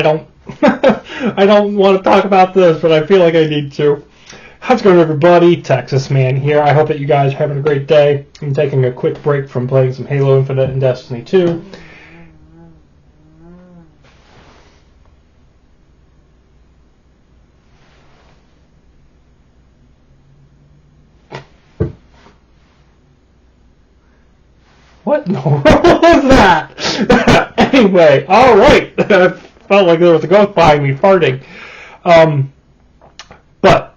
I don't I don't want to talk about this, but I feel like I need to. How's it going, everybody? Texas Man here. I hope that you guys are having a great day. I'm taking a quick break from playing some Halo Infinite and Destiny 2. What in the world was that? Anyway, alright. I felt like there was a ghost behind me farting. But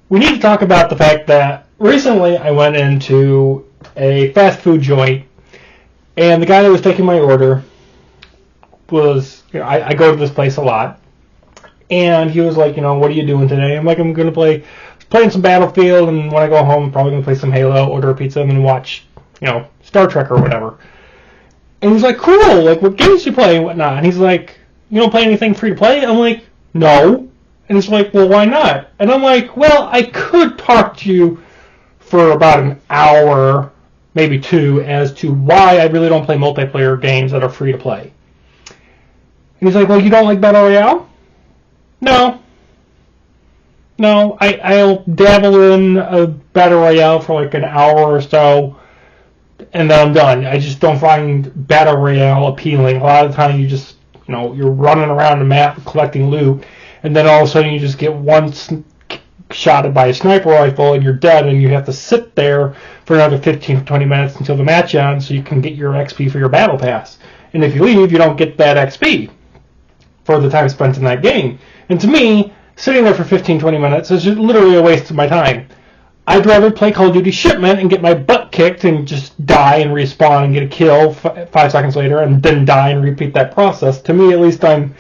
we need to talk about the fact that recently I went into a fast food joint, and the guy that was taking my order was, I go to this place a lot, and he was like, what are you doing today? I'm like, I'm going to playing some Battlefield, and when I go home, I'm probably going to play some Halo, order a pizza, and then watch, Star Trek or whatever. And he's like, cool, like, what games do you play and whatnot? And he's like, you don't play anything free to play? I'm like, no. And he's like, well, why not? And I'm like, well, I could talk to you for about an hour, maybe two, as to why I really don't play multiplayer games that are free to play. And he's like, well, you don't like Battle Royale? No, I'll dabble in a Battle Royale for like an hour or so, and then I'm done. I just don't find Battle Royale appealing. A lot of the time you just, you're running around the map collecting loot, and then all of a sudden you just get shotted by a sniper rifle and you're dead, and you have to sit there for another 15 to 20 minutes until the match ends so you can get your XP for your battle pass. And if you leave, you don't get that XP for the time spent in that game. And to me, sitting there for 15, 20 minutes is just literally a waste of my time. I'd rather play Call of Duty Shipment and get my butt kicked and just die and respawn and get a kill 5 seconds later and then die and repeat that process. To me, at least I'm,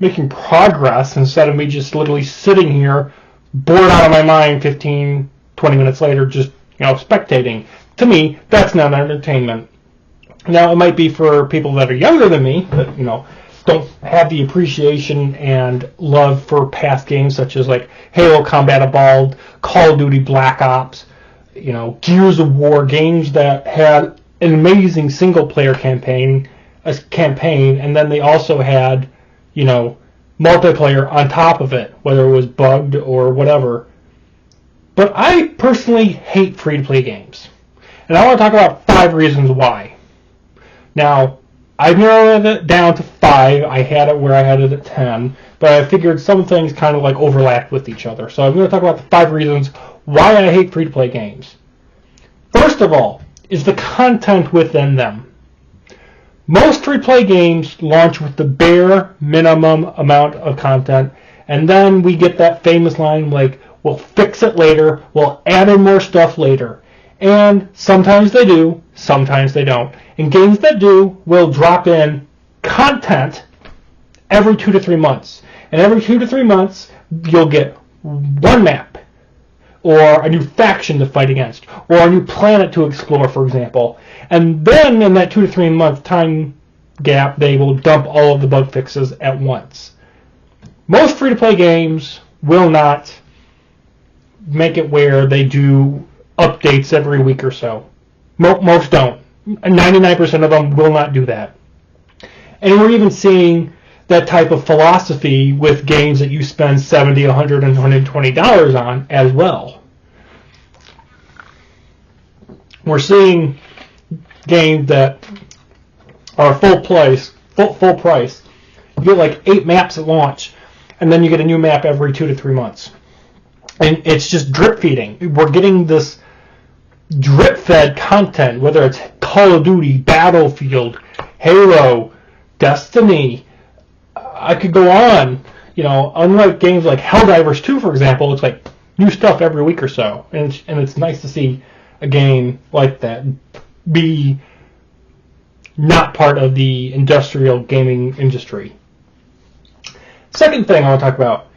making progress instead of me just literally sitting here bored out of my mind 15, 20 minutes later just, spectating. To me, that's not entertainment. Now, it might be for people that are younger than me, that, don't have the appreciation and love for past games such as like Halo Combat Evolved, Call of Duty Black Ops, Gears of War, games that had an amazing single player campaign, and then they also had, multiplayer on top of it, whether it was bugged or whatever. But I personally hate free to play games. And I want to talk about 5 reasons why. Now, I've narrowed it down to 5. I had it where I had it at 10, but I figured some things kind of like overlapped with each other. So I'm going to talk about the 5 reasons why I hate free-to-play games. First of all, is the content within them. Most free-to-play games launch with the bare minimum amount of content, and then we get that famous line like, we'll fix it later, we'll add in more stuff later. And sometimes they do, sometimes they don't. And games that do will drop in content every 2 to 3 months. And every 2 to 3 months, you'll get one map, or a new faction to fight against, or a new planet to explore, for example. And then in that 2 to 3 month time gap, they will dump all of the bug fixes at once. Most free-to-play games will not make it where they do updates every week or so. Most don't. 99% of them will not do that. And we're even seeing that type of philosophy with games that you spend $70, $100, and $120 on as well. We're seeing games that are full price. You get like 8 maps at launch, and then you get a new map every 2 to 3 months. And it's just drip feeding. We're getting this drip-fed content, whether it's Call of Duty, Battlefield, Halo, Destiny. I could go on. Unlike games like Helldivers 2, for example, it's like new stuff every week or so. And it's nice to see a game like that be not part of the industrial gaming industry. Second thing I want to talk about,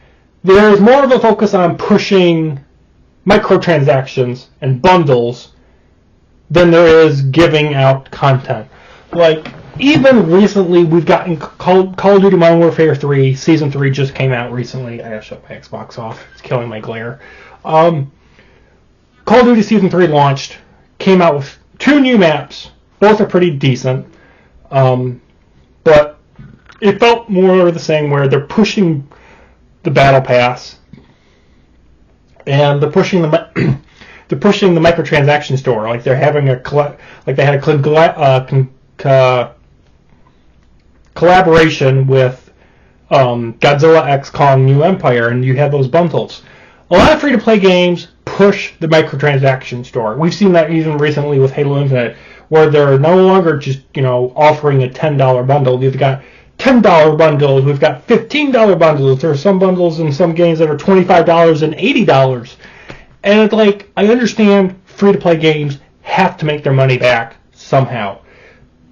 there's more of a focus on pushing microtransactions and bundles than there is giving out content. Like, even recently, we've gotten Call of Duty Modern Warfare 3, Season 3 just came out recently. I gotta shut my Xbox off. It's killing my glare. Call of Duty Season 3 launched, came out with 2 new maps Both are pretty decent. But it felt more the same where they're pushing the battle pass and they're pushing the microtransaction store. Like they're having they had a collaboration with Godzilla X Kong New Empire, and you have those bundles. A lot of free-to-play games push the microtransaction store. We've seen that even recently with Halo Infinite, where they're no longer just offering a $10 bundle. You've got $10 bundles. We've got $15 bundles. There are some bundles in some games that are $25 and $80. And it's like, I understand free-to-play games have to make their money back somehow.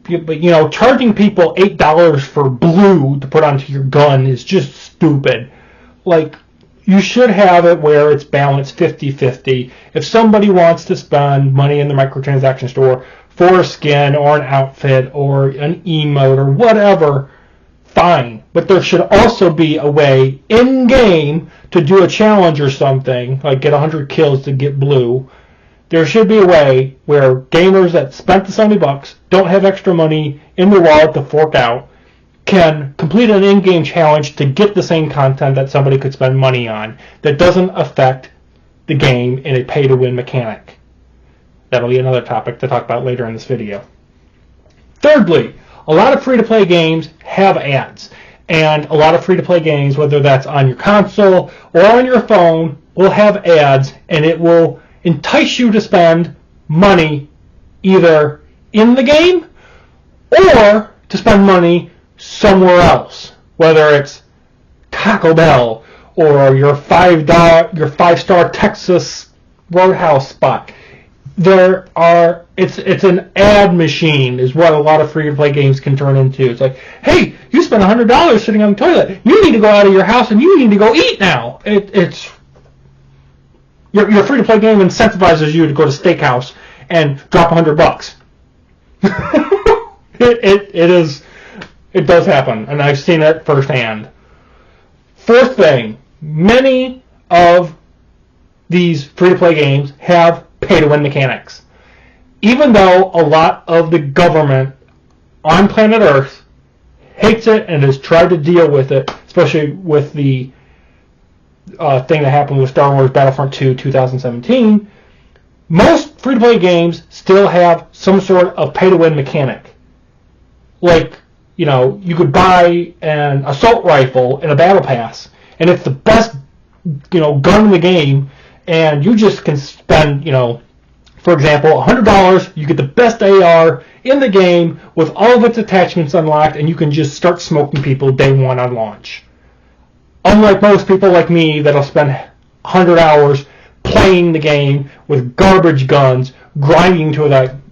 But, charging people $8 for blue to put onto your gun is just stupid. Like, you should have it where it's balanced 50-50. If somebody wants to spend money in the microtransaction store for a skin or an outfit or an emote or whatever, fine. But there should also be a way in-game to do a challenge or something, like get 100 kills to get blue. There should be a way where gamers that spent the $70 don't have extra money in their wallet to fork out can complete an in-game challenge to get the same content that somebody could spend money on that doesn't affect the game in a pay-to-win mechanic. That'll be another topic to talk about later in this video. Thirdly, a lot of free-to-play games have ads. And a lot of free-to-play games, whether that's on your console or on your phone, will have ads, and it will entice you to spend money either in the game or to spend money somewhere else, whether it's Taco Bell or your five-star Texas Roadhouse spot. It's an ad machine is what a lot of free-to-play games can turn into. It's like, hey, you spent $100 sitting on the toilet. You need to go out of your house and you need to go eat now. Your free-to-play game incentivizes you to go to Steakhouse and drop $100. It does happen, and I've seen it firsthand. Fourth thing, many of these free-to-play games have pay-to-win mechanics. Even though a lot of the government on planet Earth hates it and has tried to deal with it, especially with the thing that happened with Star Wars Battlefront 2 2017, most free-to-play games still have some sort of pay-to-win mechanic. Like, you could buy an assault rifle in a battle pass, and it's the best, gun in the game, and you just can spend, for example, $100, you get the best AR in the game with all of its attachments unlocked, and you can just start smoking people day one on launch. Unlike most people like me that'll spend 100 hours playing the game with garbage guns, grinding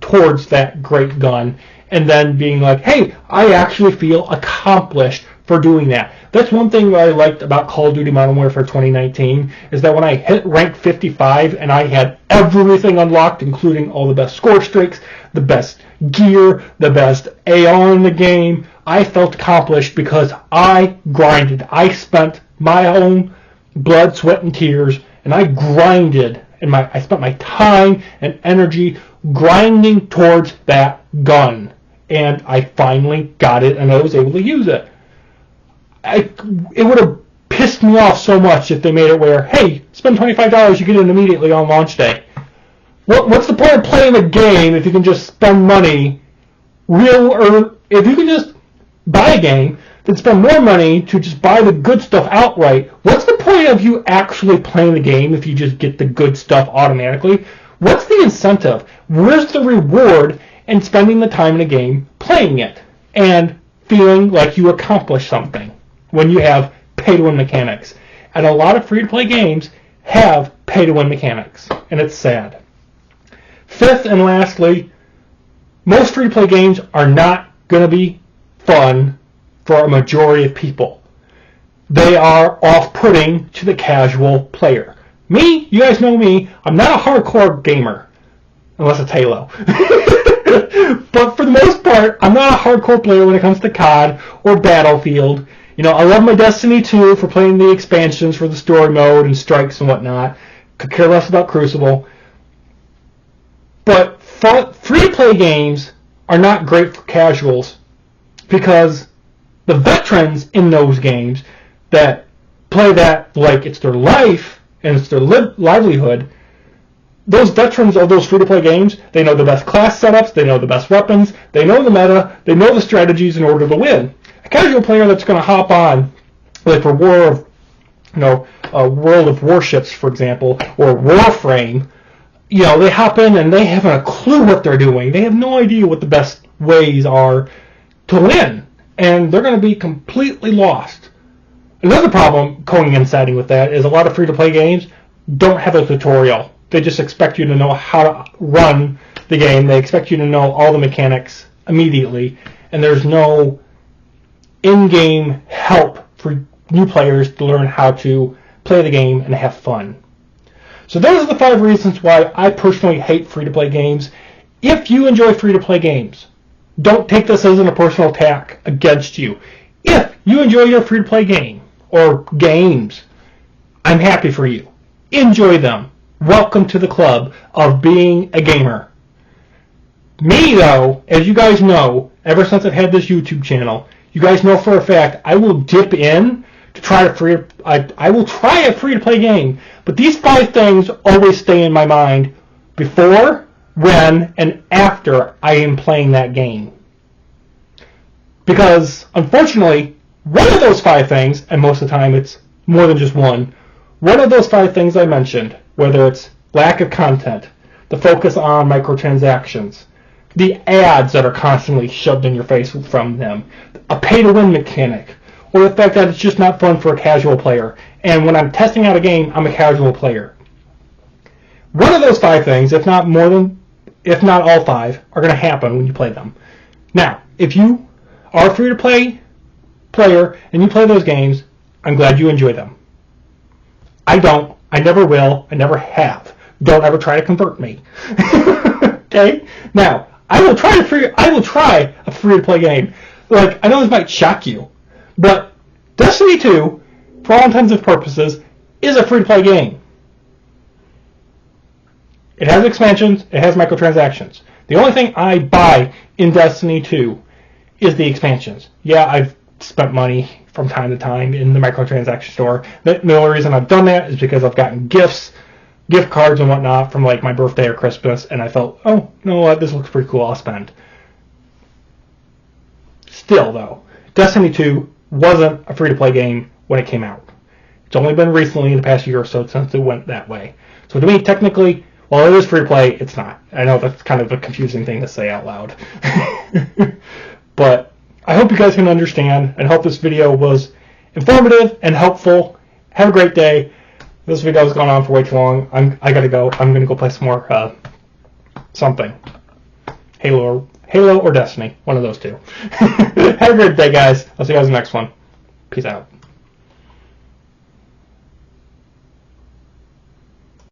towards that great gun, and then being like, hey, I actually feel accomplished for doing that. That's one thing that I liked about Call of Duty Modern Warfare 2019, is that when I hit rank 55 and I had everything unlocked, including all the best score streaks, the best gear, the best AR in the game, I felt accomplished because I grinded. I spent my own blood, sweat, and tears, and I grinded, and I spent my time and energy grinding towards that gun. And I finally got it, and I was able to use it. It would have pissed me off so much if they made it where, hey, spend $25, you get it immediately on launch day. What's the point of playing the game if you can just spend money, or if you can just buy a game, then spend more money to just buy the good stuff outright? What's the point of you actually playing the game if you just get the good stuff automatically? What's the incentive? Where's the reward in spending the time in a game playing it and feeling like you accomplished something when you have pay-to-win mechanics? And a lot of free-to-play games have pay-to-win mechanics, and it's sad. Fifth and lastly, most free-to-play games are not going to be fun for a majority of people. They are off-putting to the casual player. Me, you guys know me, I'm not a hardcore gamer, unless it's Halo. But for the most part, I'm not a hardcore player when it comes to COD or Battlefield. I love my Destiny 2 for playing the expansions for the story mode and strikes and whatnot. Could care less about Crucible. But free-to-play games are not great for casuals because the veterans in those games that play that like it's their life and it's their livelihood, those veterans of those free-to-play games, they know the best class setups, they know the best weapons, they know the meta, they know the strategies in order to win. A casual player that's going to hop on, like for World of Warships, for example, or Warframe, they hop in and they haven't a clue what they're doing. They have no idea what the best ways are to win, and they're going to be completely lost. Another problem coinciding with that is a lot of free-to-play games don't have a tutorial. They just expect you to know how to run the game. They expect you to know all the mechanics immediately, and there's no in-game help for new players to learn how to play the game and have fun. So those are the 5 reasons why I personally hate free-to-play games. If you enjoy free-to-play games, don't take this as a personal attack against you. If you enjoy your free-to-play game, or games, I'm happy for you. Enjoy them. Welcome to the club of being a gamer. Me, though, as you guys know, ever since I've had this YouTube channel, you guys know for a fact I will dip in to try I will try a free-to-play game, but these 5 things always stay in my mind before, when, and after I am playing that game. Because, unfortunately, one of those 5 things, and most of the time it's more than just one of those 5 things I mentioned, whether it's lack of content, the focus on microtransactions, the ads that are constantly shoved in your face from them, a pay-to-win mechanic, or the fact that it's just not fun for a casual player, and when I'm testing out a game, I'm a casual player. One of those 5 things, if not all 5, are going to happen when you play them. Now, if you are a free-to-play player and you play those games, I'm glad you enjoy them. I don't. I never will. I never have. Don't ever try to convert me. Okay? Now, I will try a free-to-play game. Like, I know this might shock you, but Destiny 2, for all intents and purposes, is a free-to-play game. It has expansions. It has microtransactions. The only thing I buy in Destiny 2 is the expansions. Yeah, I've spent money from time to time in the microtransaction store. The only reason I've done that is because I've gotten gift cards and whatnot from like my birthday or Christmas, and I felt, oh, you know what, this looks pretty cool, I'll spend. Still, though, Destiny 2 wasn't a free-to-play game when it came out. It's only been recently, in the past year or so, since it went that way. So to me, technically, while it is free-to-play, it's not. I know that's kind of a confusing thing to say out loud. But I hope you guys can understand, and hope this video was informative and helpful. Have a great day. This video has gone on for way too long. I gotta go. I'm gonna go play some more something. Halo or Destiny. One of those two. Have a great day, guys. I'll see you guys in the next one. Peace out.